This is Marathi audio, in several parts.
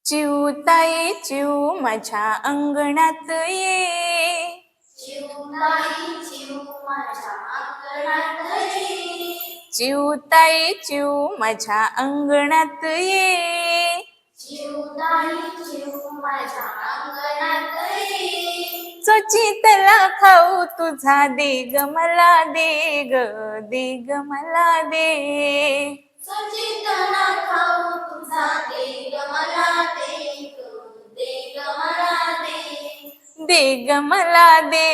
चिऊताई चिऊ माझ्या अंगणात ये. चिऊताई चिऊ माझ्या अंगणात ये. चिऊताई चिऊ माझ्या अंगणात ये. चिऊताई चिऊ माझ्या अंगणात ये. चोचीतला खाऊ तुझा दे ग मला दे ग, दे ग मला दे. चोचीतला खाऊ तुझा दे ग मला दे ग, दे ग मला दे. दे ग मला दे,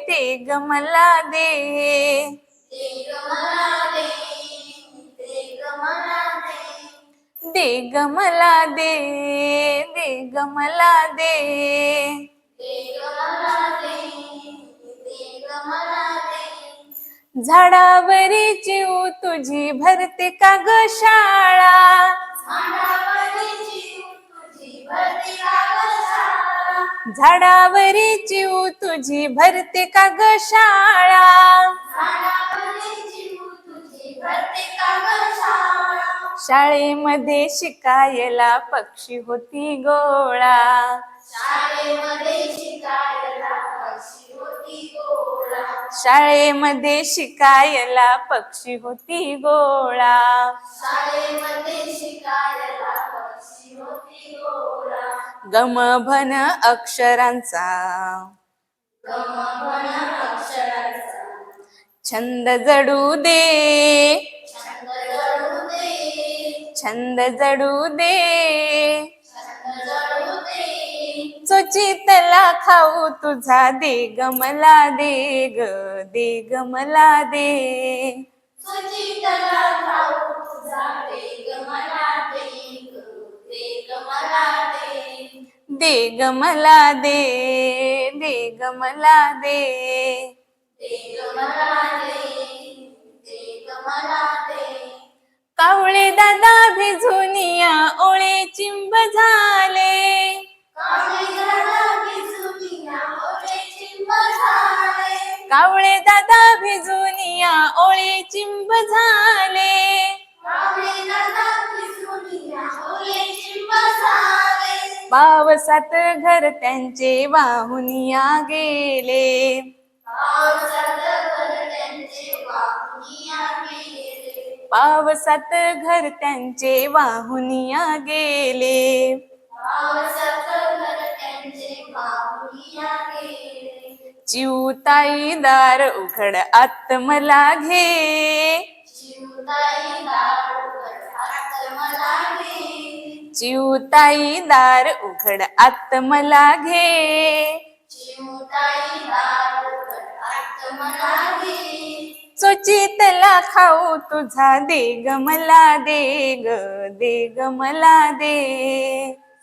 दे ग मला दे. दे ग मला दे, दे ग मला दे. दे ग मला दे, दे ग मला दे. दे ग मला दे, दे ग मला दे. झाडावरी चिऊ तुझी भरते का ग शाळा. झाडावरी चिऊ तुझी भरते का ग शाळा. झाडावरी चिऊ तुझी भरते का ग शाळा. झाडावरी चिऊ तुझी भरते का ग शाळा. शाळेमध्ये शिकायला पक्षी होती गोळा. शाळेमध्ये शिकायला पक्षी होती गोळा. शाळेमध्ये शिकायला पक्षी होती गोळा. शाळेमध्ये शिकायला पक्षी होती गोळा. गमभन अक्षरांचा गमभन अक्षरांचा छंद जडू दे. छंद जडू दे. छंद जडू दे. छंद जडू दे. चोचीतला खाऊ तुझा दे ग मला दे ग, दे ग मला दे. चोचीतला खाऊ तुझा दे ग मला दे ग, दे ग मला दे. दे ग मला दे, दे ग मला दे. दे ग मला दे, दे ग मला दे. कावळे दादा भिजून या ओळे चिंब झाले. कावळे दादा भिजून या ओळे चिंब झाले. कावळे दादा भिजून या ओळे चिंब झाले. कावळे दादा भिजून या ओळे चिंब झाले. पावसात घर त्यांचे वाहून या गेले. पावसात घर त्यांचे वाहून या गेले. पावसात घर त्यांचे वाहून या गेले. पावसात घर त्यांचे वाहून या गेले. चिऊताई दार उघड आत मला घे. चिऊताई दार उघड आत मला घे. चिऊताई दार उघड आत मला घे. चिऊताई दार उघड आत मला घे. चोचीतला खाऊ तुझा दे ग मला दे ग, दे ग मला दे.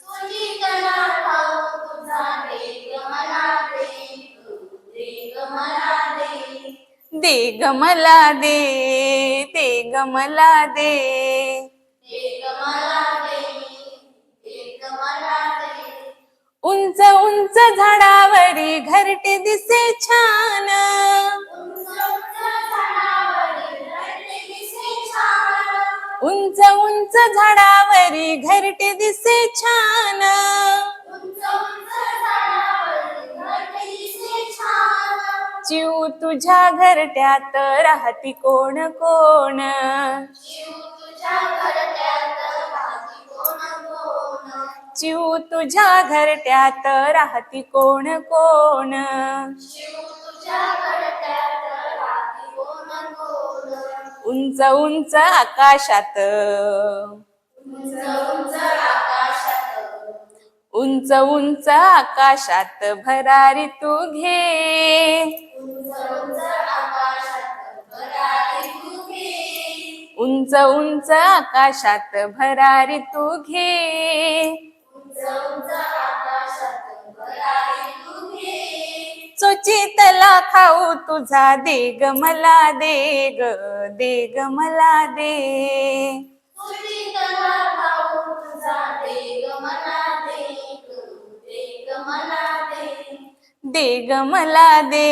चोचीतला खाऊ तुझा दे ग मला दे ग, दे ग मला दे. दे ग मला दे, दे ग मला दे. दे ग मला दे, दे ग मला दे. उंच उंच झाडावरी घरटे दिसे छान. उंच उंच झाडावरील घरटे दिसे छान. उंच उंच झाडावरी घरटे दिसे छान. उंच उंच झाडावरील घरटे दिसे छान. चिऊ तुझ्या घरट्यात राहती कोण कोण. चिऊ तुझ्या घरट्यात राहती कोण कोण. चिऊ तुझ्या घरट्यात राहती कोण कोण. चिऊ तुझ्या घरट्यात राहती कोण कोण. उंच उंच आकाशात उंच उंच आकाशात. उंच उंच आकाशात भरारी तू घे. उंच उंच आकाशात भरारी तू घे. उंच उंच आकाशात भरारी तू घे. उंच उंच आकाशात भरारी तू घे. चोचीतला खाऊ तुझा दे ग मला दे ग, दे ग मला दे. चोचीतला खाऊ तुझा दे ग मला दे ग, दे ग मला दे. दे ग मला दे.